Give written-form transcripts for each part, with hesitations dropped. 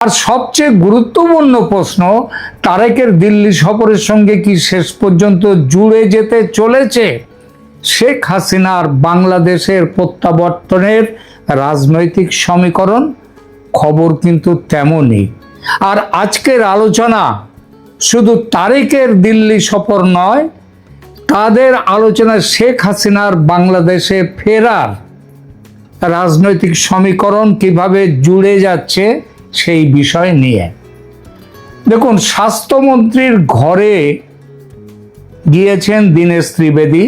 আর সবচেয়ে গুরুত্বপূর্ণ প্রশ্ন, তারেকের দিল্লি সফরের সঙ্গে কি শেষ পর্যন্ত জুড়ে যেতে চলেছে শেখ হাসিনার বাংলাদেশের প্রত্যাবর্তনের রাজনৈতিক সমীকরণ? খবর কিন্তু তেমনই। আর আজকের আলোচনা শুধু তারেকের দিল্লি সফর নয়, তাদের আলোচনা শেখ হাসিনার বাংলাদেশে ফেরার রাজনৈতিক সমীকরণ কিভাবে জুড়ে যাচ্ছে সেই বিষয় নিয়ে। দেখুন, স্বাস্থ্যমন্ত্রীর ঘরে গিয়েছেন দীনেশ ত্রিবেদী,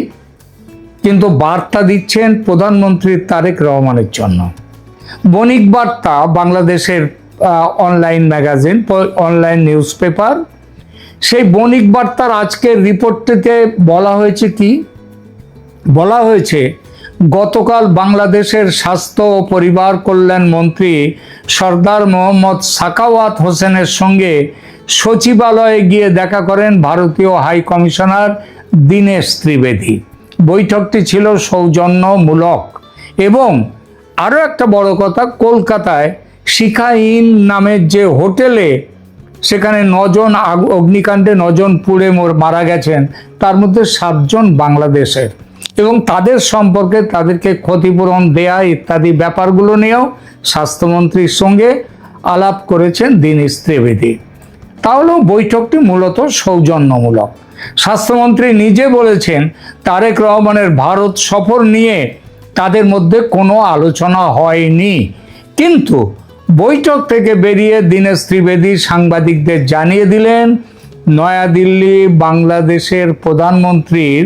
কিন্তু বার্তা দিচ্ছেন প্রধানমন্ত্রী তারেক রহমানের জন্য। বণিক বার্তা বাংলাদেশের online magazine, online news paper, সেই বণিক বার্তার আজকের রিপোর্টটিতে বলা হয়েছে কি? বলা হয়েছে গতকাল বাংলাদেশের স্বাস্থ্য ও পরিবার কল্যাণ মন্ত্রী সরদার মোহাম্মদ সাখাওয়াত হোসেনের সঙ্গে সচিবালয়ে গিয়ে দেখা করেন ভারতীয় হাই কমিশনার দীনেশ ত্রিবেদী। বৈঠকটি ছিল সৌজন্যমূলক এবং আরও একটা বড় কথা, কলকাতায় শিখা ইন নামের যে হোটেলে, সেখানে 9 জন অগ্নিকাণ্ডে 9 জন পুড়ে মারা গেছেন, তার মধ্যে 7 জন বাংলাদেশের, এবং তাদের সম্পর্কে তাদেরকে ক্ষতিপূরণ দেয়া ইত্যাদি ব্যাপারগুলো নিয়েও স্বাস্থ্যমন্ত্রীর সঙ্গে আলাপ করেছেন দীনেশ ত্রিবেদী। তাহলেও বৈঠকটি মূলত সৌজন্যমূলক। স্বাস্থ্যমন্ত্রী নিজে বলেছেন তারেক রহমানের ভারত সফর নিয়ে তাদের মধ্যে কোনো আলোচনা হয়নি, কিন্তু বৈঠক থেকে বেরিয়ে দীনেশ ত্রিবেদী সাংবাদিকদের জানিয়ে দিলেন নয়াদিল্লি বাংলাদেশের প্রধানমন্ত্রীর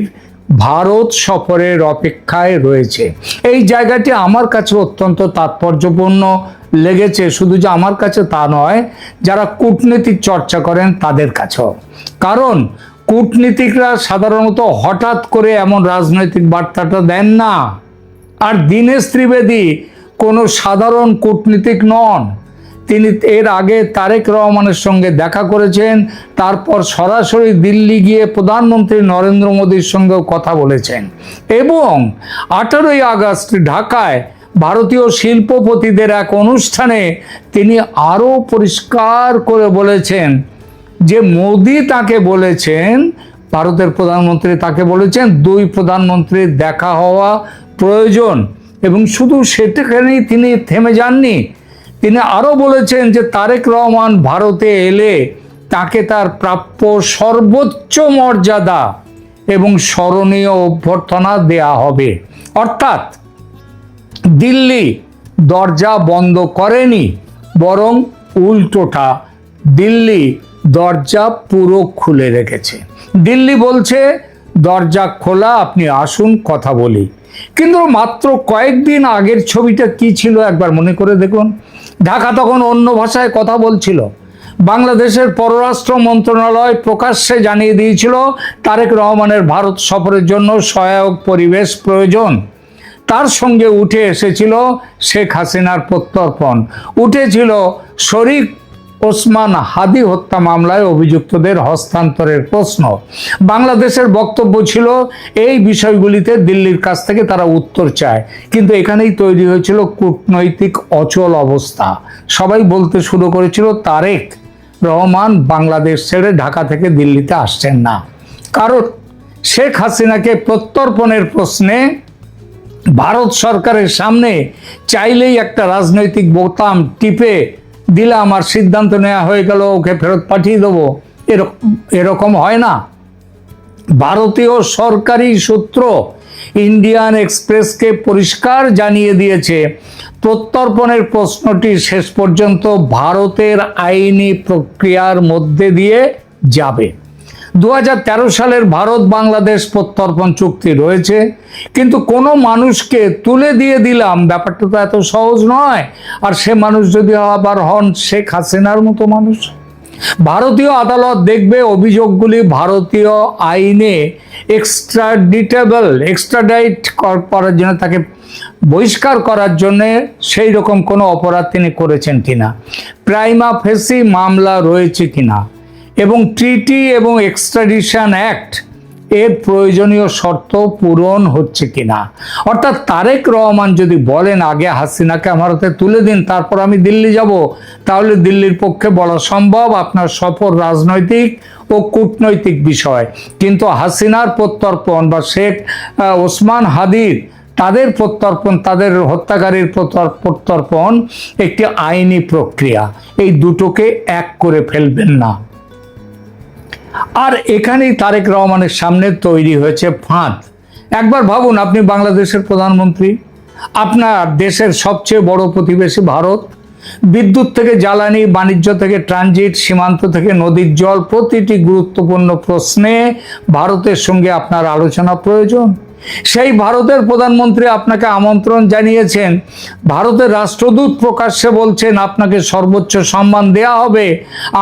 ভারত সফরের অপেক্ষায় রয়েছে। এই জায়গাটি আমার কাছে অত্যন্ত তাৎপর্যপূর্ণ লেগেছে, শুধু যে আমার কাছে তা নয়, যারা কূটনীতির চর্চা করেন তাদের কাছেও। কারণ কূটনীতিকরা সাধারণত হঠাৎ করে এমন রাজনৈতিক বার্তাটা দেন না। আর দীনেশ ত্রিবেদী কোনো সাধারণ কূটনীতিক নন। তিনি এর আগে তারেক রহমানের সঙ্গে দেখা করেছেন, তারপর সরাসরি দিল্লি গিয়ে প্রধানমন্ত্রী নরেন্দ্র মোদীর সঙ্গেও কথা বলেছেন, এবং 18ই আগস্ট ঢাকায় ভারতীয় শিল্পপতিদের এক অনুষ্ঠানে তিনি আরও পরিষ্কার করে বলেছেন যে মোদী তাকে বলেছেন, ভারতের প্রধানমন্ত্রী তাকে বলেছেন 2 প্রধানমন্ত্রীর দেখা হওয়া প্রয়োজন। এবং শুধু সেটাখানেই তিনি থেমে যাননি, তিনি আরও বলেছেন যে তারেক রহমান ভারতে এলে তাকে তার প্রাপ্য সর্বোচ্চ মর্যাদা এবং স্মরণীয় অভ্যর্থনা দেয়া হবে। অর্থাৎ দিল্লি দরজা বন্ধ করেনি, বরং উল্টোটা দিল্লি দরজা পুরো খুলে রেখেছে। দিল্লি বলছে দরজা খোলা, আপনি আসুন কথা বলি। কিন্তু মাত্র কয়েকদিন আগের ছবিটা কি ছিল একবার মনে করে দেখুন। ঢাকা তখন অন্য ভাষায় কথা বলছিল। বাংলাদেশের পররাষ্ট্র মন্ত্রণালয় প্রকাশ্যে জানিয়ে দিয়েছিল তারেক রহমানের ভারত সফরের জন্য সহায়ক পরিবেশ প্রয়োজন। তার সঙ্গে উঠে এসেছিল শেখ হাসিনার প্রত্যর্পণ, উঠেছিল শরীক ওসমান হাদি হত্যা মামলায় অভিযুক্তদের হস্তান্তরের প্রশ্ন। বাংলাদেশের বক্তব্য ছিল এই বিষয়গুলিতে দিল্লির কাছ থেকে তারা উত্তর চায়। কিন্তু এখানেই তৈরি হয়েছিল কূটনৈতিক অচল অবস্থা। সবাই বলতে শুরু করেছিল তারেক রহমান বাংলাদেশ ছেড়ে ঢাকা থেকে দিল্লিতে আসছেন না, কারণ শেখ হাসিনাকে প্রত্যর্পণের প্রশ্নে ভারত সরকারের সামনে চাইলেই একটা রাজনৈতিক বোতাম টিপে দিলাম আর সিদ্ধান্ত নেওয়া হয়ে গেল, ওকে ফেরত পাঠিয়ে দেবো, এরকম হয় না। ভারতীয় সরকারি সূত্র ইন্ডিয়ান এক্সপ্রেসকে পরিষ্কার জানিয়ে দিয়েছে প্রত্যর্পণের প্রশ্নটি শেষ পর্যন্ত ভারতের আইনি প্রক্রিয়ার মধ্যে দিয়ে যাবে। 2013 সালের ভারত বাংলাদেশ প্রত্যর্পণ চুক্তি রয়েছে, কিন্তু কোনো মানুষকে তুলে দিয়ে দিলাম, ব্যাপারটা তো এত সহজ নয়। আর সে মানুষ যদি আবার হন শেখ হাসিনার মতো মানুষ, ভারতীয় আদালত দেখবে অভিযোগগুলি ভারতীয় আইনে এক্সট্রাডাইট করার জন্য, তাকে বহিষ্কার করার জন্য সেই রকম কোনো অপরাধ তিনি করেছেন কিনা, প্রাইমা ফেসি মামলা রয়েছে কিনা, এবং ট্রিটি এবং এক্সট্রাডিশন অ্যাক্ট এর প্রয়োজনীয় শর্ত পূরণ হচ্ছে কিনা। অর্থাৎ তারেক রহমান যদি বলেন আগে হাসিনাকে আমার হাতে তুলে দিন, তারপর আমি দিল্লি যাব, তাহলে দিল্লির পক্ষে বলা সম্ভব আপনার সফর রাজনৈতিক ও কূটনৈতিক বিষয়। কিন্তু হাসিনার প্রত্যর্পণ বা শেখ ওসমান হাদির তাদের প্রত্যর্পণ, তাদের হত্যাকারীর প্রত্যর্পণ একটি আইনি প্রক্রিয়া, এই দুটোকে এক করে ফেলবেন না। আর এখানেই তারেক রহমানের সামনে তৈরি হয়েছে ফাঁদ। একবার ভাবুন, আপনি বাংলাদেশের প্রধানমন্ত্রী, আপনার দেশের সবচেয়ে বড় প্রতিবেশী ভারত, বিদ্যুৎ থেকে জ্বালানি, বাণিজ্য থেকে ট্রানজিট, সীমান্ত থেকে নদীর জল, প্রতিটি গুরুত্বপূর্ণ প্রশ্নে ভারতের সঙ্গে আপনার আলোচনা প্রয়োজন। সেই ভারতের প্রধানমন্ত্রী আপনাকে আমন্ত্রণ জানিয়েছেন, ভারতের রাষ্ট্রদূত প্রকাশ্যে বলছেন আপনাকে সর্বোচ্চ সম্মান দেয়া হবে,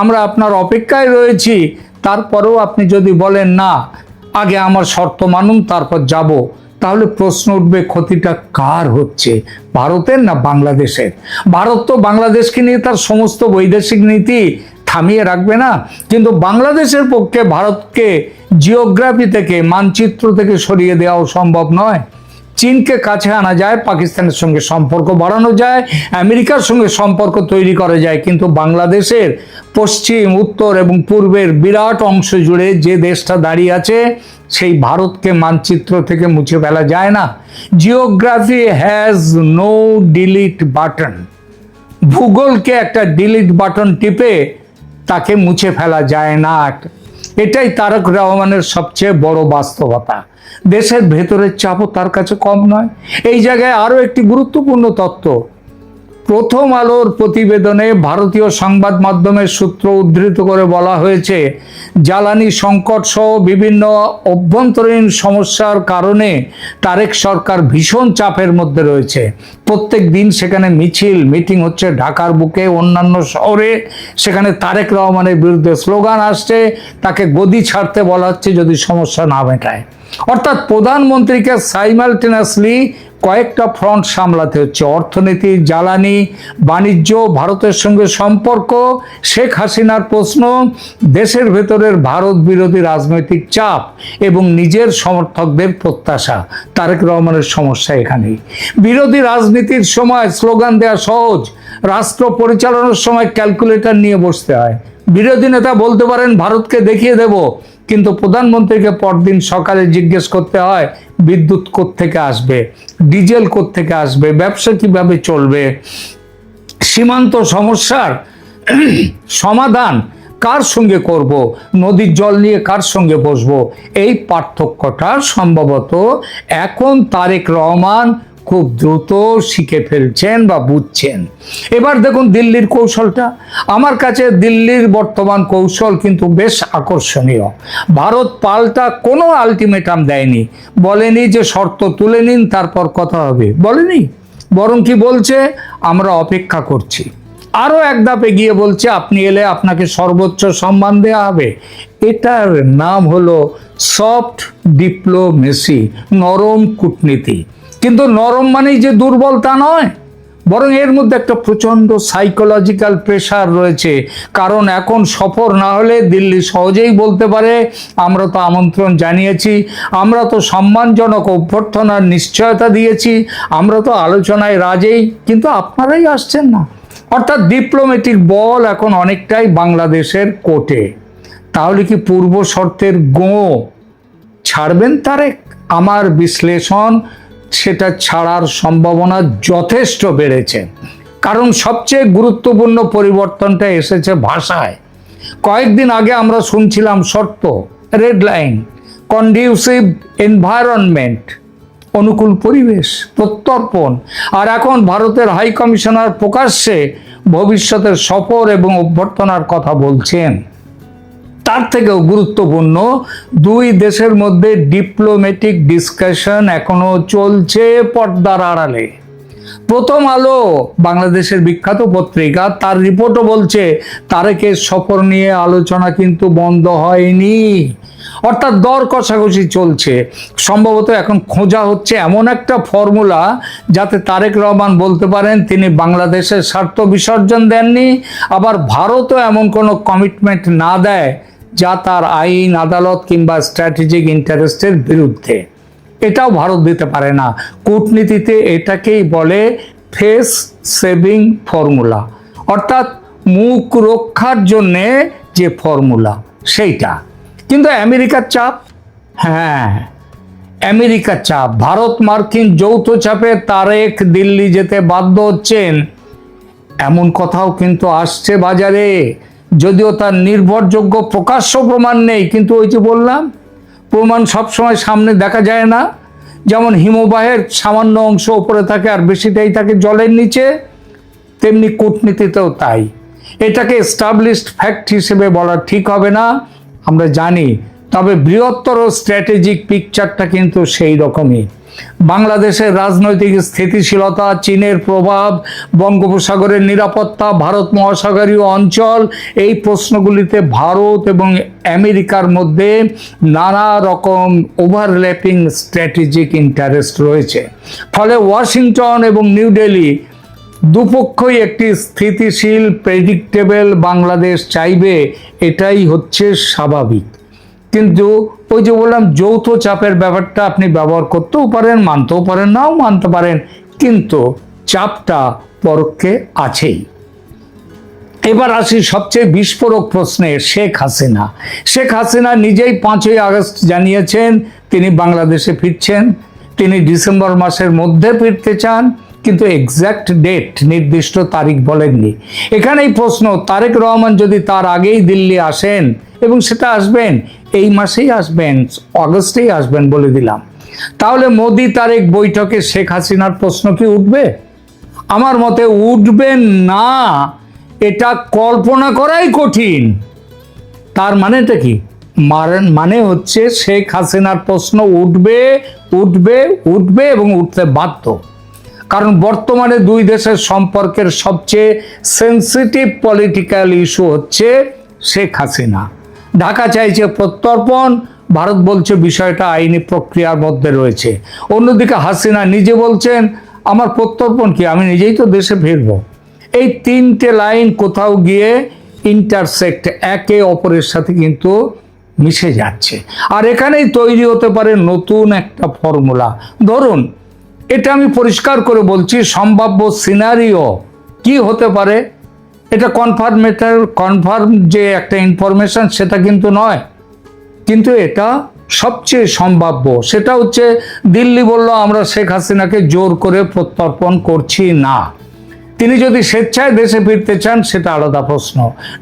আমরা আপনার অপেক্ষায় রয়েছি। তারপরেও আপনি যদি বলেন না, আগে আমার শর্ত মানুন তারপর যাব, তাহলে প্রশ্ন উঠবে ক্ষতিটা কার হচ্ছে, ভারতের না বাংলাদেশের? ভারত তো বাংলাদেশকে নিয়ে তার সমস্ত বৈদেশিক নীতি থামিয়ে রাখবে না, কিন্তু বাংলাদেশের পক্ষে ভারতকে জিওগ্রাফি থেকে, মানচিত্র থেকে সরিয়ে দেওয়াও সম্ভব নয়। চীনকে কাছে আনা যায়, পাকিস্তানের সঙ্গে সম্পর্ক বাড়ানো যায়, আমেরিকার সঙ্গে সম্পর্ক তৈরি করা যায়, কিন্তু বাংলাদেশের পশ্চিম, উত্তর এবং পূর্বের বিরাট অংশ জুড়ে যে দেশটা দাঁড়িয়ে আছে, সেই ভারতকে মানচিত্র থেকে মুছে ফেলা যায় না। Geography has no delete button. ভূগোলকে একটা ডিলিট বাটন টিপে তাকে মুছে ফেলা যায় না। এটাই তারেক রহমানের সবচেয়ে বড় বাস্তবতা। দেশের ভেতরের চাপও তার কাছে কম নয়। এই জায়গায় আরও একটি গুরুত্বপূর্ণ তথ্য, প্রথম আলোর প্রতিবেদনে ভারতীয় সংবাদ মাধ্যমের সূত্র উদ্ধৃত করে বলা হয়েছে, জ্বালানি সংকট সহ বিভিন্ন অভ্যন্তরীণ সমস্যার কারণে তারেক সরকার ভীষণ চাপের মধ্যে রয়েছে। প্রত্যেক দিন সেখানে মিছিল, মিটিং হচ্ছে ঢাকার বুকে, অন্যান্য শহরে। সেখানে তারেক রহমানের বিরুদ্ধে স্লোগান আসছে, তাকে গদি ছাড়তে বলা হচ্ছে যদি সমস্যা না মেটায়। অর্থাৎ প্রধানমন্ত্রীকে সাইমালটেনিয়াসলি কয়েকটা ফ্রন্ট সামলাতে হচ্ছে, অর্থনীতি, জ্বালানি, বাণিজ্য, ভারতের সঙ্গে সম্পর্ক, শেখ হাসিনার প্রশ্ন, দেশের ভেতরের ভারত বিরোধী রাজনৈতিক চাপ এবং নিজের সমর্থকদের প্রত্যাশা। তারেক রহমানের সমস্যা এখানেই। বিরোধী রাজনীতির সময় স্লোগান দেওয়া সহজ, রাষ্ট্র পরিচালনার সময় ক্যালকুলেটর নিয়ে বসতে হয়। বিরোধী নেতা বলতে পারেন ভারতকে দেখিয়ে দেব, কিন্তু প্রধানমন্ত্রীকে পরদিন সকালে জিজ্ঞেস করতে হয় বিদ্যুৎ কোত্থেকে আসবে, ডিজেল কোত্থেকে আসবে, ব্যবসা কিভাবে চলবে, সীমান্ত সমস্যার সমাধান কার সঙ্গে করব, নদীর জল নিয়ে কার সঙ্গে বসবো। এই পার্থক্যটা সম্ভবত এখন তারেক রহমান খুব দ্রুত শিখে ফেলছেন বা বুঝছেন। এবার দেখুন দিল্লির কৌশলটা। আমার কাছে দিল্লির বর্তমান কৌশল কিন্তু বেশ আকর্ষণীয়। ভারত পাল্টা কোনো আলটিমেটাম দেয়নি, বলেনি যে শর্ত তুলে নিন তারপর কথা হবে, বলেনি। বরং কি বলছে, আমরা অপেক্ষা করছি। আরও এক ধাপ এগিয়ে বলছে, আপনি এলে আপনাকে সর্বোচ্চ সম্মান দেওয়া হবে। এটার নাম হলো সফট ডিপ্লোমেসি, নরম কূটনীতি। কিন্তু নরম মানেই যে দুর্বল তা নয়, বরং এর মধ্যে একটা প্রচণ্ড সাইকোলজিক্যাল প্রেশার রয়েছে। কারণ এখন সফর না হলে দিল্লি সহজেই বলতে পারে, আমরা তো আমন্ত্রণ জানিয়েছি, আমরা তো সম্মানজনক অভ্যর্থনার নিশ্চয়তা দিয়েছি, আমরা তো আলোচনায় রাজেই, কিন্তু আপনারাই আসছেন না। অর্থাৎ ডিপ্লোম্যাটিক বল এখন অনেকটাই বাংলাদেশের কোর্টে। তাহলে কি পূর্ব শর্তের গোঁ ছাড়বেন তারেক? আমার বিশ্লেষণ, সেটা ছাড়ার সম্ভাবনা যথেষ্ট বেড়েছে। কারণ সবচেয়ে গুরুত্বপূর্ণ পরিবর্তনটা এসেছে ভাষায়। কয়েকদিন আগে আমরা শুনছিলাম শর্ত, রেড লাইন, কন্ডিউসিভ এনভায়রনমেন্ট, অনুকূল পরিবেশ, প্রত্যর্পণ। আর এখন ভারতের হাই কমিশনার প্রকাশ্যে ভবিষ্যতের সফর এবং অভ্যর্থনার কথা বলছেন। তার থেকেও গুরুত্বপূর্ণ, দুই দেশের মধ্যে ডিপ্লোম্যাটিক ডিসকাশন এখনো চলছে পর্দার আড়ালে। প্রথম আলো, বাংলাদেশের বিখ্যাত পত্রিকা, তার রিপোর্টও বলছে তারেকের সফর নিয়ে আলোচনা কিন্তু বন্ধ হয়নি। অর্থাৎ দর কষাকষি চলছে। সম্ভবত এখন খোঁজা হচ্ছে এমন একটা ফর্মুলা যাতে তারেক রহমান বলতে পারেন তিনি বাংলাদেশের স্বার্থ বিসর্জন দেননি, আবার ভারতও এমন কোনো কমিটমেন্ট না দেয় যা তার আইন, আদালত কিংবা স্ট্র্যাটেজিক ইন্টারেস্টের বিরুদ্ধে। এটাও ভারত দিতে পারে না। কূটনীতিতে এটাকেই বলে ফেস সেভিং ফর্মুলা, অর্থাৎ মুখ রক্ষার জন্যে যে ফর্মুলা সেইটা। কিন্তু আমেরিকার চাপ, হ্যাঁ আমেরিকার চাপ, ভারত মার্কিন যৌথ চাপে তারেক দিল্লি যেতে বাধ্য হচ্ছেন, এমন কথাও কিন্তু আসছে বাজারে। যদিও তার নির্ভরযোগ্য প্রকাশ্য প্রমাণ নেই, কিন্তু ওই যে বললাম প্রমাণ সবসময় সামনে দেখা যায় না। যেমন হিমবাহের সামান্য অংশ উপরে থাকে আর বেশিটাই থাকে জলের নিচে, তেমনি কূটনীতিতেও তাই। এটাকে এস্টাবলিশড ফ্যাক্ট হিসেবে বলা ঠিক হবে না, আমরা জানি, তবে বৃহত্তর স্ট্র্যাটেজিক পিকচারটা কিন্তু সেই রকমই। বাংলাদেশের রাজনৈতিক স্থিতিশীলতা, চীনের প্রভাব, বঙ্গোপসাগরের নিরাপত্তা, ভারত মহাসাগরীয় অঞ্চল, এই প্রশ্নগুলিতে ভারত এবং আমেরিকার মধ্যে নানা রকম ওভারল্যাপিং স্ট্র্যাটেজিক ইন্টারেস্ট রয়েছে। ফলে ওয়াশিংটন এবং নিউ দিল্লি দুপক্ষই একটি স্থিতিশীল প্রেডিক্টেবল বাংলাদেশ চাইবে, এটাই হচ্ছে স্বাভাবিক। কিন্তু ওই যে বললাম যৌথ চাপের ব্যাপারটা আপনি ব্যবহার করতেও পারেন, মানতেও পারেন, নাও মানতে পারেন, কিন্তু চাপটা পরোক্ষে আছেই। এবার আসি সবচেয়ে বিস্ফোরক প্রশ্নে, শেখ হাসিনা। শেখ হাসিনা নিজেই 5ই আগস্ট জানিয়েছেন তিনি বাংলাদেশে ফিরছেন, তিনি ডিসেম্বর মাসের মধ্যে ফিরতে চান, কিন্তু এক্সাক্ট ডেট, নির্দিষ্ট তারিখ বলেননি। এখানেই প্রশ্ন, তারেক রহমান যদি তার আগেই দিল্লি আসেন, এবং সেটা আসবেন এই মাসেই আসবেন, অগস্টেই আসবেন বলে দিলাম, তাহলে মোদি তারেক বৈঠকে শেখ হাসিনার প্রশ্ন কি উঠবে? আমার মতে উঠবেন না, এটা কল্পনা করাই কঠিন। তার মানেটা কি? মানে হচ্ছে শেখ হাসিনার প্রশ্ন উঠবে, উঠবে, উঠবে এবং উঠতে বাধ্য। কারণ বর্তমানে দুই দেশের সম্পর্কের সবচেয়ে সেন্সিটিভ পলিটিক্যাল ইস্যু হচ্ছে শেখ হাসিনা। ঢাকা চাইছে প্রত্যর্পণ, ভারত বলছে বিষয়টা আইনি প্রক্রিয়ার মধ্যে রয়েছে। অন্যদিকে হাসিনা নিজে বলছেন আমার প্রত্যর্পণ কি, আমি নিজেই তো দেশে ফিরব। এই তিনটে লাইন কোথাও গিয়ে ইন্টারসেক্ট, একে অপরের সাথে কিন্তু মিশে যাচ্ছে। আর এখানেই তৈরি হতে পারে নতুন একটা ফর্মুলা। ধরুন, এটা আমি পরিষ্কার করে বলছি, সম্ভাব্য সিনারিও কি হতে পারে, এটা কনফার্ম যে একটা ইনফরমেশন সেটা কিন্তু নয়, কিন্তু এটা সবচেয়ে সম্ভাব্য। সেটা হচ্ছে দিল্লি বলল আমরা শেখ হাসিনাকে জোর করে প্রত্যর্পণ করছি না, তিনি যদি স্বেচ্ছায় দেশে ফিরতে চান সেটা আলাদা প্রশ্ন।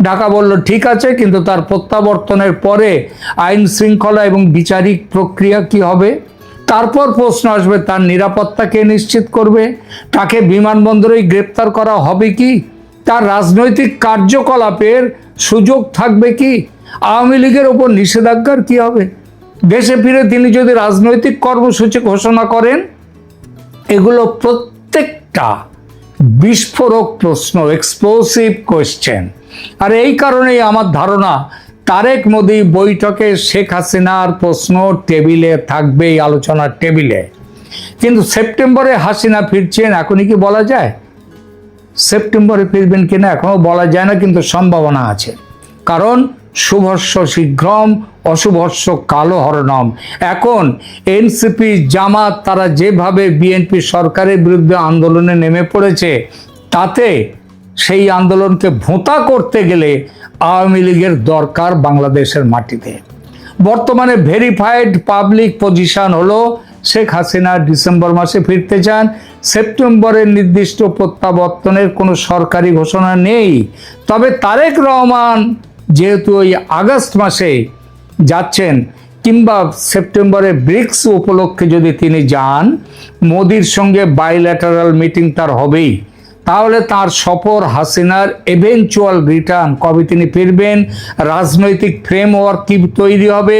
ঢাকা বলল ঠিক আছে, কিন্তু তার প্রত্যাবর্তনের পরে আইন শৃঙ্খলা এবং বিচারিক প্রক্রিয়া কি হবে? তারপর প্রশ্ন আসবে তার নিরাপত্তা কে নিশ্চিত করবে, তাকে বিমানবন্দরেই গ্রেপ্তার করা হবে কি, তার রাজনৈতিক কার্যকলাপের সুযোগ থাকবে কি, আওয়ামী লীগের ওপর নিষেধাজ্ঞার কি হবে, দেশে ফিরে তিনি যদি রাজনৈতিক কর্মসূচি ঘোষণা করেন। এগুলো প্রত্যেকটা বিস্ফোরক প্রশ্ন, এক্সপ্লোসিভ কোয়েশ্চেন। আর এই কারণেই আমার ধারণা তারেক মোদি বৈঠকে শেখ হাসিনার প্রশ্ন টেবিলে থাকবে, এই আলোচনার টেবিলে। কিন্তু সেপ্টেম্বরে হাসিনা ফিরছেন এখনই কি বলা যায়? সেপ্টেম্বরে ফিরবেন কিনা এখনো বলা যায় না, কিন্তু সম্ভাবনা আছে। কারণ শুভস্য শীঘ্রম অশুভস্য কালো হরণম। এখন এনসিপি, জামাত তারা যেভাবে বিএনপি সরকারের বিরুদ্ধে আন্দোলনে নেমে পড়েছে, তাতে সেই আন্দোলনকে ভোঁতা করতে গেলে আওয়ামী লীগের দরকার বাংলাদেশের মাটিতে। বর্তমানে ভেরিফাইড পাবলিক পজিশন হলো শেখ হাসিনা ডিসেম্বর মাসে ফিরতে চান। সেপ্টেম্বরের নির্দিষ্ট প্রত্যাবর্তনের কোনো সরকারি ঘোষণা নেই। তবে তারেক রহমান যেহেতু ওই আগস্ট মাসে যাচ্ছেন, কিংবা সেপ্টেম্বরে ব্রিক্স উপলক্ষে যদি তিনি যান, মোদির সঙ্গে বাইল্যাটারাল মিটিং তার হবেই, তাহলে তার সফর হাসিনার এভেনচুয়াল রিটার্ন, কবে তিনি ফিরবেন, রাজনৈতিক ফ্রেমওয়ার্ক কি তৈরি হবে,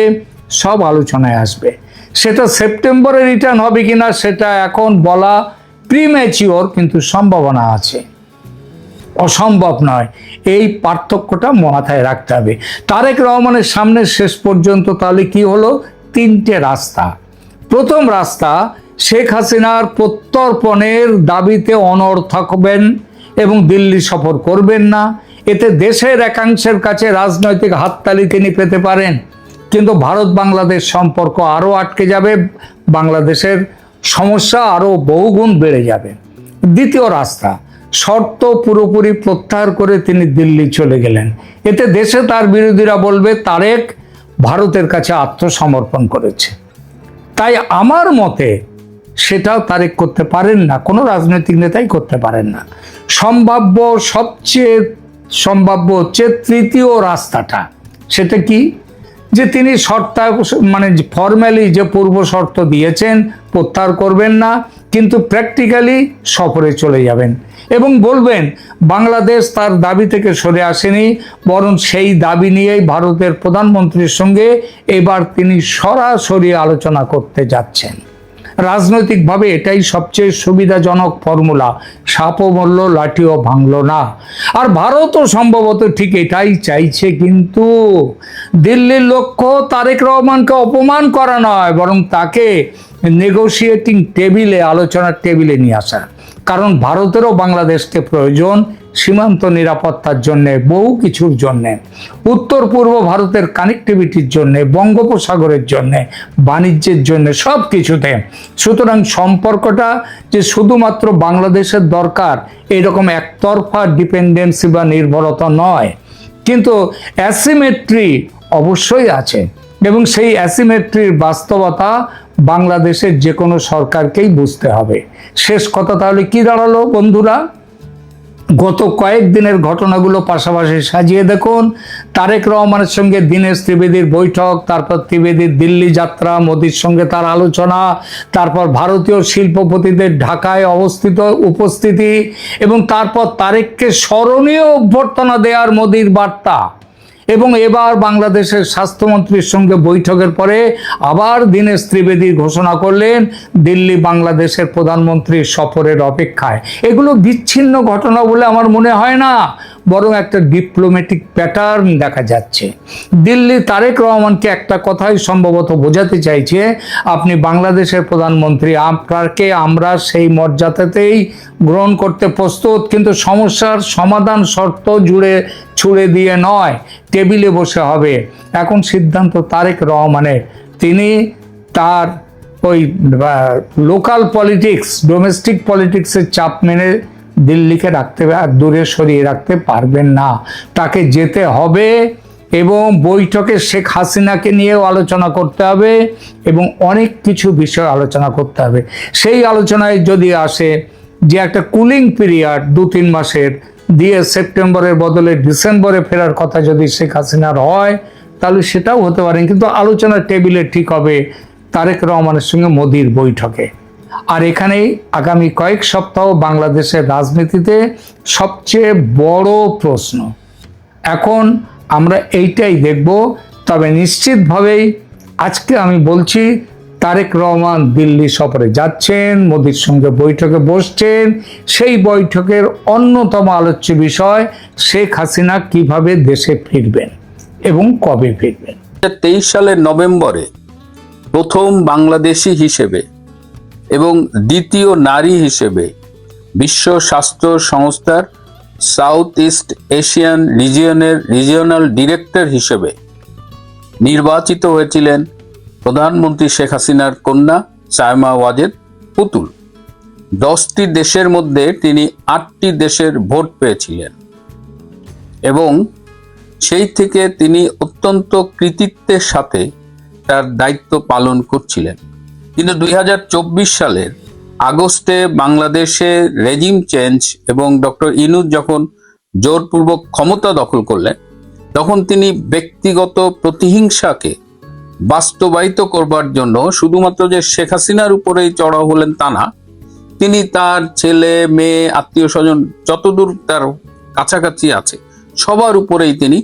সব আলোচনায় আসবে। সেটা সেপ্টেম্বরে রিটার্ন হবে কিনা সেটা এখন বলা প্রিম্যাচিওর, কিন্তু সম্ভাবনা আছে, অসম্ভব নয়। এই পার্থক্যটা মাথায় রাখতে হবে। তারেক রহমানের সামনে শেষ পর্যন্ত তাহলে কি হলো? তিনটে রাস্তা। প্রথম রাস্তা, শেখ হাসিনার প্রত্যর্পণের দাবিতে অনড় থাকবেন এবং দিল্লি সফর করবেন না, এতে দেশের একাংশের কাছে রাজনৈতিক হাততালি তিনি পেতে পারেন, কিন্তু ভারত বাংলাদেশ সম্পর্ক আরও আটকে যাবে, বাংলাদেশের সমস্যা আরও বহুগুণ বেড়ে যাবে। দ্বিতীয় রাস্তা, শর্ত পুরোপুরি প্রত্যাহার করে তিনি দিল্লি চলে গেলেন। এতে দেশে তার বিরোধীরা বলবে তারেক ভারতের কাছে আত্মসমর্পণ করেছে। তাই আমার মতে সেটাও তারেক করতে পারেন না, কোনো রাজনৈতিক নেতাই করতে পারেন না। সবচেয়ে সম্ভাব্য হচ্ছে তৃতীয় রাস্তাটা। সেটা কি? যে তিনি মানে ফর্মালি যে পূর্ব শর্ত দিয়েছেন প্রত্যাহার করবেন না, কিন্তু প্র্যাকটিক্যালি সফরে চলে যাবেন এবং বলবেন বাংলাদেশ তার দাবি থেকে সরে আসেনি, বরং সেই দাবি নিয়েই ভারতের প্রধানমন্ত্রীর সঙ্গে এবার তিনি সরাসরি আলোচনা করতে যাচ্ছেন। রাজনৈতিকভাবে এটাই সবচেয়ে সুবিধাজনক ফর্মুলা। সাপও মরল, লাঠিও ভাঙল না। আর ভারতও সম্ভবত ঠিক এটাই চাইছে, কিন্তু দিল্লির লক্ষ্য তারেক রহমানকে অপমান করা নয়, বরং তাকে নেগোশিয়েটিং টেবিলে, আলোচনার টেবিলে নিয়ে আসা। কারণ ভারতেরও বাংলাদেশকে প্রয়োজন সীমান্ত নিরাপত্তার জন্য, বহু কিছুর জন্য, উত্তর পূর্ব ভারতের কানেক্টিভিটির জন্য, বঙ্গোপসাগরের জন্য, বাণিজ্যের জন্য, সব কিছুতে। সুতরাং সম্পর্কটা যে শুধুমাত্র বাংলাদেশের দরকার এরকম একতরফা ডিপেন্ডেন্সি বা নির্ভরতা নয়, কিন্তু অ্যাসিমেট্রি অবশ্যই আছে, এবং সেই অ্যাসিমেট্রির বাস্তবতা বাংলাদেশের যে কোনো সরকারকেই বুঝতে হবে। শেষ কথা তাহলে কি দাঁড়ালো বন্ধুরা? গত কয়েকদিনের ঘটনাগুলো পাশাপাশি সাজিয়ে দেখুন। তারেক রহমানের সঙ্গে দীনেশ ত্রিবেদীর বৈঠক, তারপর ত্রিবেদীর দিল্লি যাত্রা, মোদির সঙ্গে তার আলোচনা, তারপর ভারতীয় শিল্পপতিদের ঢাকায় উপস্থিতি, এবং তারপর তারেককে স্মরণীয় অভ্যর্থনা দেওয়ার মোদির বার্তা, এবং এবার বাংলাদেশের স্বাস্থ্যমন্ত্রীর সঙ্গে বৈঠকের পরে আবার দীনেশ ত্রিবেদী ঘোষণা করলেন দিল্লি বাংলাদেশের প্রধানমন্ত্রীর সফরের অপেক্ষায়। এগুলো বিচ্ছিন্ন ঘটনা বলে আমার মনে হয় না, বরং একটা ডিপ্লোম্যাটিক প্যাটার্ন দেখা যাচ্ছে। দিল্লি তারেক রহমানকে একটা কথাই সম্ভবত বোঝাতে চাইছে, আপনি বাংলাদেশের প্রধানমন্ত্রী, আপনাকে আমরা সেই মর্যাদাতেই গ্রহণ করতে প্রস্তুত, কিন্তু সমস্যার সমাধান শর্ত ছুড়ে দিয়ে নয়, টেবিলে বসে হবে। এখন সিদ্ধান্ত তারেক রহমানের। তিনি তার ওই লোকাল পলিটিক্স, ডোমেস্টিক পলিটিক্সের চাপ মেনে দিল্লিকে দূরে সরিয়ে রাখতে পারবেন না, তাকে যেতে হবে, এবং বৈঠকে শেখ হাসিনাকে নিয়েও আলোচনা করতে হবে, এবং অনেক কিছু বিষয় আলোচনা করতে হবে। সেই আলোচনায় যদি আসে যে একটা কুলিং পিরিয়ড 2-3 মাসের দিয়ে সেপ্টেম্বরের বদলে ডিসেম্বরে ফেরার কথা যদি শেখ হাসিনার হয়, তাহলে সেটাও হতে পারে, কিন্তু আলোচনার টেবিলে ঠিক হবে তারেক রহমানের সঙ্গে মোদির বৈঠকে। আর এখানেই আগামী কয়েক সপ্তাহ বাংলাদেশের রাজনীতিতে সবচেয়ে বড় প্রশ্ন। এখন আমরা এইটাই দেখব। তবে নিশ্চিতভাবেই আজকে আমি বলছি তারেক রহমান দিল্লি সফরে যাচ্ছেন, মোদির সঙ্গে বৈঠকে বসছেন। সেই বৈঠকের অন্যতম আলোচ্য বিষয় শেখ হাসিনা কিভাবে দেশে ফিরবেন এবং কবে ফিরবেন। 2023 সালের নভেম্বরে প্রথম বাংলাদেশি হিসেবে এবং দ্বিতীয় নারী হিসেবে বিশ্ব স্বাস্থ্য সংস্থার south east Asian regional director হিসেবে নির্বাচিত হয়েছিলেন প্রধানমন্ত্রী শেখ হাসিনার কন্যা সায়মা ওয়াজেদ পুতুল। 10টি দেশের মধ্যে তিনি 8টি দেশের ভোট পেয়েছিলেন, এবং সেই থেকে তিনি অত্যন্ত কৃতিত্বের সাথে তার দায়িত্ব পালন করছিলেন। কিন্তু 2024 সালের আগস্টে বাংলাদেশে রেজিম চেঞ্জ এবং ডক্টর ইউনূস যখন জোরপূর্বক ক্ষমতা দখল করলেন, তখন তিনি ব্যক্তিগত প্রতিহিংসাকে বাস্তবায়িত করবার জন্য শুধুমাত্র যে শেখ হাসিনার উপরেই চড়াও হলেন তা না, তিনি তার ছেলে মেয়ে আত্মীয় স্বজন যতদূর তার কাছাকাছি আছে সবার উপরেই তিনি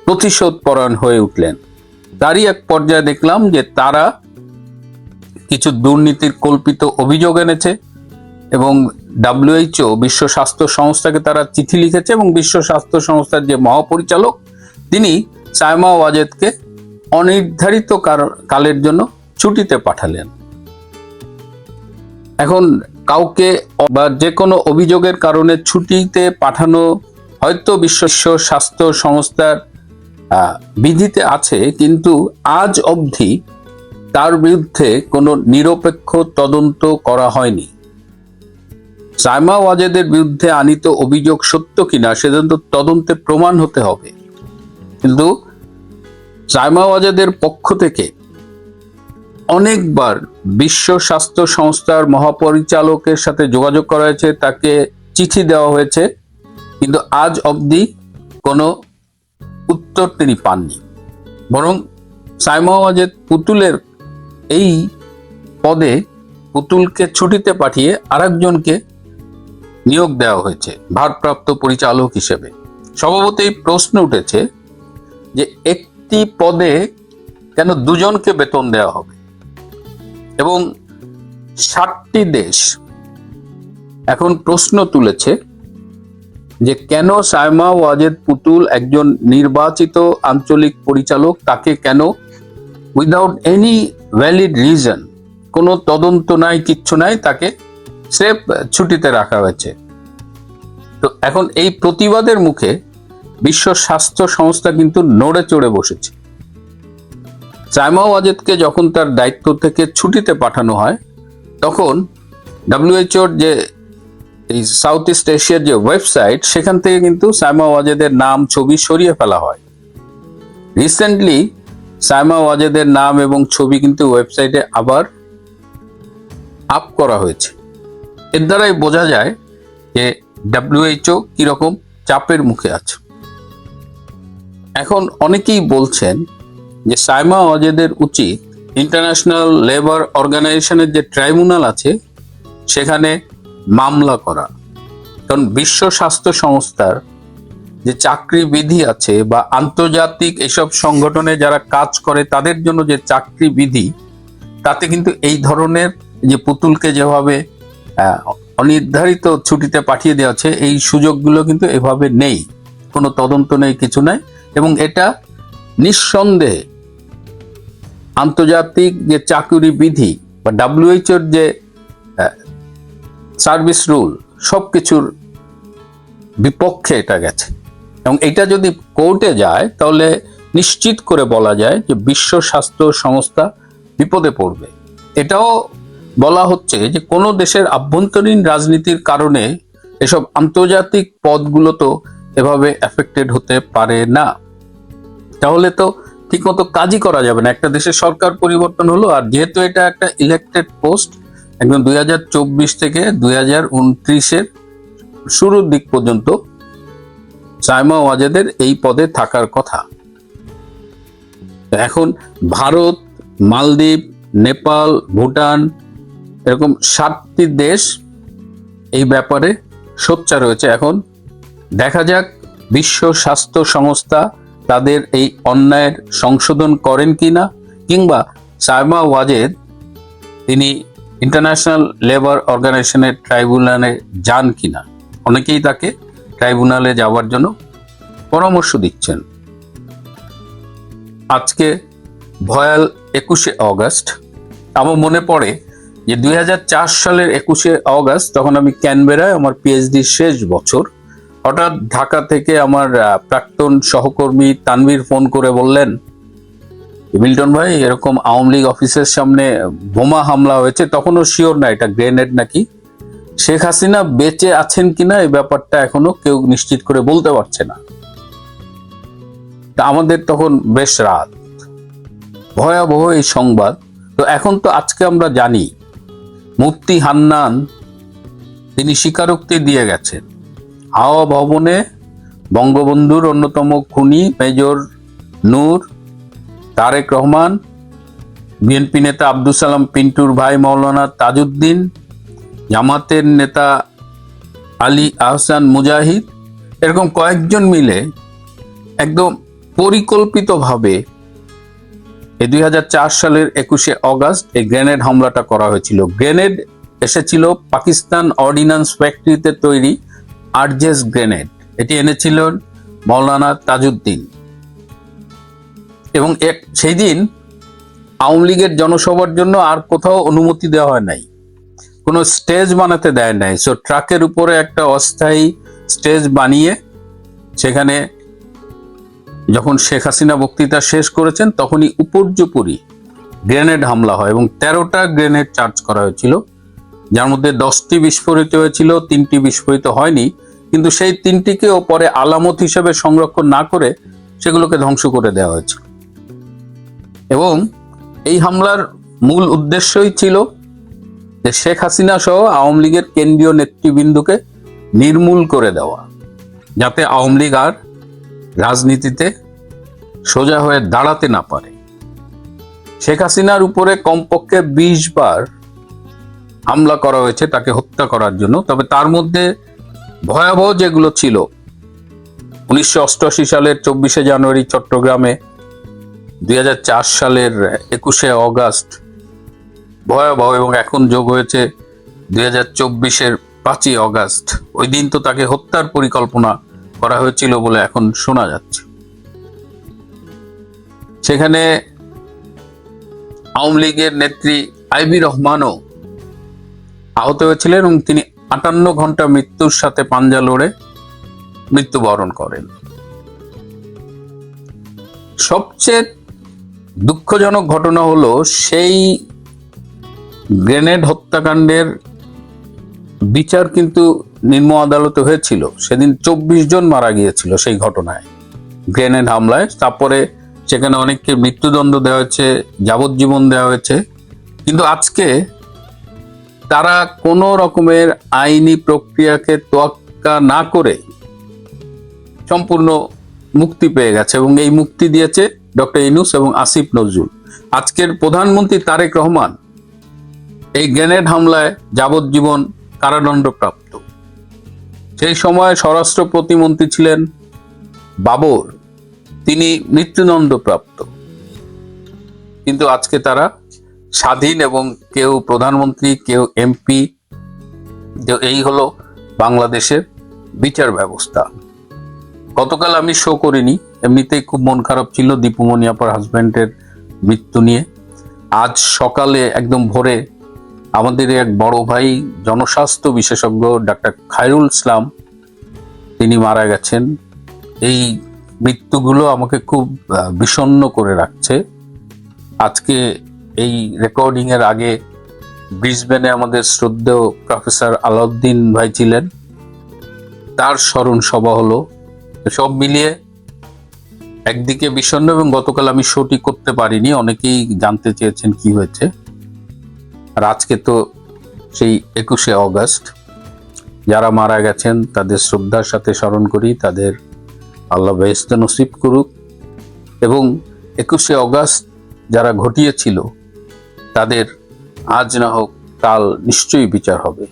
প্রতিশোধ পরায়ণ হয়ে উঠলেন। তারই এক পর্যায়ে দেখলাম যে তারা কিছু দুর্নীতির কল্পিত অভিযোগ এনেছে, এবং WHO বিশ্ব স্বাস্থ্য সংস্থাকে তারা চিঠি লিখেছে, এবং বিশ্ব স্বাস্থ্য সংস্থার যে মহাপরিচালক তিনি সায়মা ওয়াজেদকে অনির্ধারিত কালের জন্য ছুটিতে পাঠালেন। এখন কাউকে বা যে কোনো অভিযোগের কারণে ছুটিতে পাঠানো হয়তো বিশ্ব স্বাস্থ্য সংস্থার বিধিতে আছে, কিন্তু আজ অবধি তার বিরুদ্ধে কোনো নিরপেক্ষ তদন্ত করা হয়নি। সাইমা ওয়াজেদের বিরুদ্ধে আনিত অভিযোগ সত্য কিনা সেজন্য তদন্তে প্রমাণ হতে হবে। কিন্তু সাইমা ওয়াজেদের পক্ষ থেকে অনেকবার বিশ্ব স্বাস্থ্য সংস্থার মহাপরিচালকের সাথে যোগাযোগ করা হয়েছে, তাকে চিঠি দেওয়া হয়েছে, কিন্তু আজ অবধি কোনো উত্তর তিনি পাননি। বরং সাইমা ওয়াজেদ পুতুলের এই পদে পুতুলকে ছুটিতে পাঠিয়ে আরেকজনকে নিয়োগ দেওয়া হয়েছে ভারপ্রাপ্ত পরিচালক হিসেবে। স্বভাবতই প্রশ্ন উঠেছে যে একটি পদে কেন দুজনকে বেতন দেওয়া হবে, এবং 60টি দেশ এখন প্রশ্ন তুলেছে যে কেন সাইমা ওয়াজেদ পুতুল একজন নির্বাচিত আঞ্চলিক পরিচালক, তাকে কেন উইদাউট এনি ভ্যালিড রিজন, কোনো তদন্ত নাই, কিচ্ছু নাই, তাকে স্রেফ ছুটিতে রাখা হয়েছে। তো এখন এই প্রতিবাদের মুখে বিশ্ব স্বাস্থ্য সংস্থা কিন্তু নড়ে চড়ে বসেছে। সাইমা ওয়াজেদকে যখন তার দায়িত্ব থেকে ছুটিতে পাঠানো হয়, তখন WHO যে এই সাউথ ইস্ট এশিয়ার যে ওয়েবসাইট, সেখান থেকে কিন্তু সাইমা ওয়াজেদের নাম, ছবি সরিয়ে ফেলা হয়। রিসেন্টলি সাইমা ওয়াজেদের নাম এবং ছবি কিন্তু ওয়েবসাইটে আবার আপ করা হয়েছে। এর দ্বারাই বোঝা যায় যে WHO কিরকম চাপের মুখে আছে। এখন অনেকেই বলছেন যে সাইমা ওয়াজেদের উচিত ইন্টারন্যাশনাল লেবার অর্গানাইজেশনের যে ট্রাইব্যুনাল আছে সেখানে মামলা করা, কারণ বিশ্ব স্বাস্থ্য সংস্থার যে চাকরি বিধি আছে বা আন্তর্জাতিক এসব সংগঠনে যারা কাজ করে তাদের জন্য যে চাকরি বিধি, তাতে কিন্তু এই ধরনের যে পুতুলকে যেভাবে অনির্ধারিত ছুটিতে পাঠিয়ে দেওয়া আছে, এই সুযোগগুলো কিন্তু এভাবে নেই, কোনো তদন্ত নেই, কিছু নাই। এবং এটা নিঃসন্দেহে আন্তর্জাতিক যে চাকরি বিধি বা WHO যে সার্ভিস রুল, সবকিছুর বিপক্ষে এটা গেছে। এবং এটা যদি কোর্টে যায় তাহলে নিশ্চিত করে বলা যায় যে বিশ্ব স্বাস্থ্য সংস্থা বিপদে পড়বে। এটাও বলা হচ্ছে যে কোনো দেশের আভ্যন্তরীণ রাজনীতির কারণে এসব আন্তর্জাতিক পদগুলো তো এভাবে এফেক্টেড হতে পারে না, তাহলে তো ঠিকমতো কাজই করা যাবে না। একটা দেশের সরকার পরিবর্তন হলো, আর যেহেতু এটা একটা ইলেক্টেড পোস্ট, একদম 2024 থেকে 2029-এর শুরুর দিক পর্যন্ত সাইমা ওয়াজেদের এই পদে থাকার কথা। এখন ভারত, মালদ্বীপ, নেপাল, ভুটান, এরকম 7টি দেশ এই ব্যাপারে সোচ্চার রয়েছে। এখন দেখা যাক বিশ্ব স্বাস্থ্য সংস্থা তাদের এই অন্যায়ের সংশোধন করেন কিনা, কিংবা সাইমা ওয়াজেদ তিনি ইন্টারন্যাশনাল লেবার অর্গানাইজেশনের ট্রাইব্যুনালে যান কিনা। অনেকেই তাকে ট্রাইব্যুনালে যাওয়ার জন্য পরামর্শ দিচ্ছেন। আজকে ভয়াল 21শে অগস্ট। আমার মনে পড়ে যে 2004 সালের 21শে অগস্ট, তখন আমি ক্যানবেরায় আমার PhD শেষ বছর। হঠাৎ ঢাকা থেকে আমার প্রাক্তন সহকর্মী তানভীর ফোন করে বললেন, মিল্টন ভাই, এরকম আওয়ামী লীগ অফিসের সামনে বোমা হামলা হয়েছে। তখনও শিওর না এটা গ্রেনেড নাকি। শেখ হাসিনা বেঁচে আছেন কিনা এই ব্যাপারটা এখনো কেউ নিশ্চিত করে বলতে পারছে না। তা আমাদের তখন বেশ রাত, ভয়াবহ এই সংবাদ। তো এখন তো আজকে আমরা জানি মুফতি হান্নান তিনি স্বীকারোক্তি দিয়ে গেছেন, হাওয়া ভবনে বঙ্গবন্ধুর অন্যতম খুনি মেজর নূর, তারেক রহমান, বিএনপি নেতা আব্দুল সালাম পিন্টুর ভাই মাওলানা তাজউদ্দিন, জামাতের নেতা আলী আহসান মুজাহিদ, এরকম কয়েকজন মিলে একদম পরিকল্পিতভাবে এই 2004 সালের 21শে অগস্ট এই গ্রেনেড হামলাটা করা হয়েছিল। গ্রেনেড এসেছিল পাকিস্তান অর্ডিন্যান্স ফ্যাক্টরিতে তৈরি আরজেস গ্রেনেড। এটি এনেছিলেন মাওলানা তাজউদ্দিন। এবং সেই দিন আওয়ামী লীগের জনসভার জন্য আর কোথাও অনুমতি দেওয়া হয় নাই, কোনো স্টেজ বানাতে দেয় নাই। সো ট্রাকের উপরে একটা অস্থায়ী স্টেজ বানিয়ে সেখানে যখন শেখ হাসিনা বক্তৃতা শেষ করেছেন তখনই উপর্যুপরি গ্রেনেড হামলা হয় এবং 13টা গ্রেনেড চার্জ করা হয়েছিল, যার মধ্যে 10টি বিস্ফোরিত হয়েছিল, 3টি বিস্ফোরিত হয়নি, কিন্তু সেই 3টিকেও পরে আলামত হিসেবে সংরক্ষণ না করে সেগুলোকে ধ্বংস করে দেওয়া হয়েছিল। এবং এই হামলার মূল উদ্দেশ্যই ছিল যে শেখ হাসিনা সহ আওয়ামী লীগের কেন্দ্রীয় নেতৃবৃন্দকে নির্মূল করে দেওয়া, যাতে আওয়ামী লীগ আর রাজনীতিতে সোজা হয়ে দাঁড়াতে না পারে। শেখ হাসিনার উপরে কমপক্ষে 20 বার হামলা করা হয়েছে তাকে হত্যা করার জন্য। তবে তার মধ্যে ভয়াবহ যেগুলো ছিল, 1988 সালের 24শে জানুয়ারি চট্টগ্রামে, 2004 সালের 21শে অগাস্ট ভয়াবহ, এবং এখন যোগ হয়েছে 2024-এর 5ই অগাস্ট। ওই দিন তো তাকে হত্যার পরিকল্পনা করা হয়েছিল বলে এখন শোনা যাচ্ছে। সেখানে আওয়ামী লীগের নেত্রী আইবি রহমানও আহত হয়েছিলেন এবং তিনি 58 ঘন্টা মৃত্যুর সাথে পাঞ্জা লড়ে মৃত্যুবরণ করেন। সবচেয়ে দুঃখজনক ঘটনা হলো সেই গ্রেনেড হত্যাকাণ্ডের বিচার কিন্তু নিম্ন আদালতে হয়েছিল। সেদিন 24 জন মারা গিয়েছিল সেই ঘটনায়, গ্রেনেড হামলায়। তারপরে সেখানে অনেককে মৃত্যুদণ্ড দেওয়া হয়েছে, যাবজ্জীবন দেওয়া হয়েছে। কিন্তু আজকে তারা কোনো রকমের আইনি প্রক্রিয়াকে তোয়াক্কা না করে সম্পূর্ণ মুক্তি পেয়ে গেছে, এবং এই মুক্তি দিয়েছে ডক্টর ইউনূস এবং আসিফ নজরুল। আজকের প্রধানমন্ত্রী তারেক রহমান এই গ্রেনেড হামলায় যাবজ্জীবন কারাদণ্ডপ্রাপ্ত। সেই সময় স্বরাষ্ট্র প্রতিমন্ত্রী ছিলেন বাবর, তিনি মৃত্যুদণ্ডপ্রাপ্ত। কিন্তু আজকে তারা স্বাধীন এবং কেউ প্রধানমন্ত্রী, কেউ এমপি। এই হলো বাংলাদেশের বিচার ব্যবস্থা। গতকাল আমি শো করিনি, এমনিতেই খুব মন খারাপ ছিল দীপুমণি আপার হাজব্যান্ডের মৃত্যু নিয়ে। আজ সকালে একদম ভোরে আমাদের এক বড় ভাই, জনস্বাস্থ্য বিশেষজ্ঞ ডাক্তার খায়রুল ইসলাম, তিনি মারা গেছেন। এই মৃত্যুগুলো আমাকে খুব বিষণ্ণ করে রাখছে। আজকে এই রেকর্ডিং এর আগে ব্রিসবেনে আমাদের শ্রদ্ধেয় প্রফেসর আলাউদ্দিন ভাই ছিলেন, তার স্মরণ সভা হলো। সব মিলিয়ে একদিকে বিষণ্ণ, এবং গতকাল আমি শোটি করতে পারিনি, অনেকেই জানতে চেয়েছেন কি হয়েছে। আর আজকে তো সেই 21শে অগাস্ট, যারা মারা গেছেন তাদের শ্রদ্ধার সাথে স্মরণ করি, তাদের আল্লাহ বেহেশত নসিব করুক। এবং 21শে অগাস্ট যারা ঘটিয়েছিল তাদের আজ না হোক কাল নিশ্চয়ই বিচার হবে।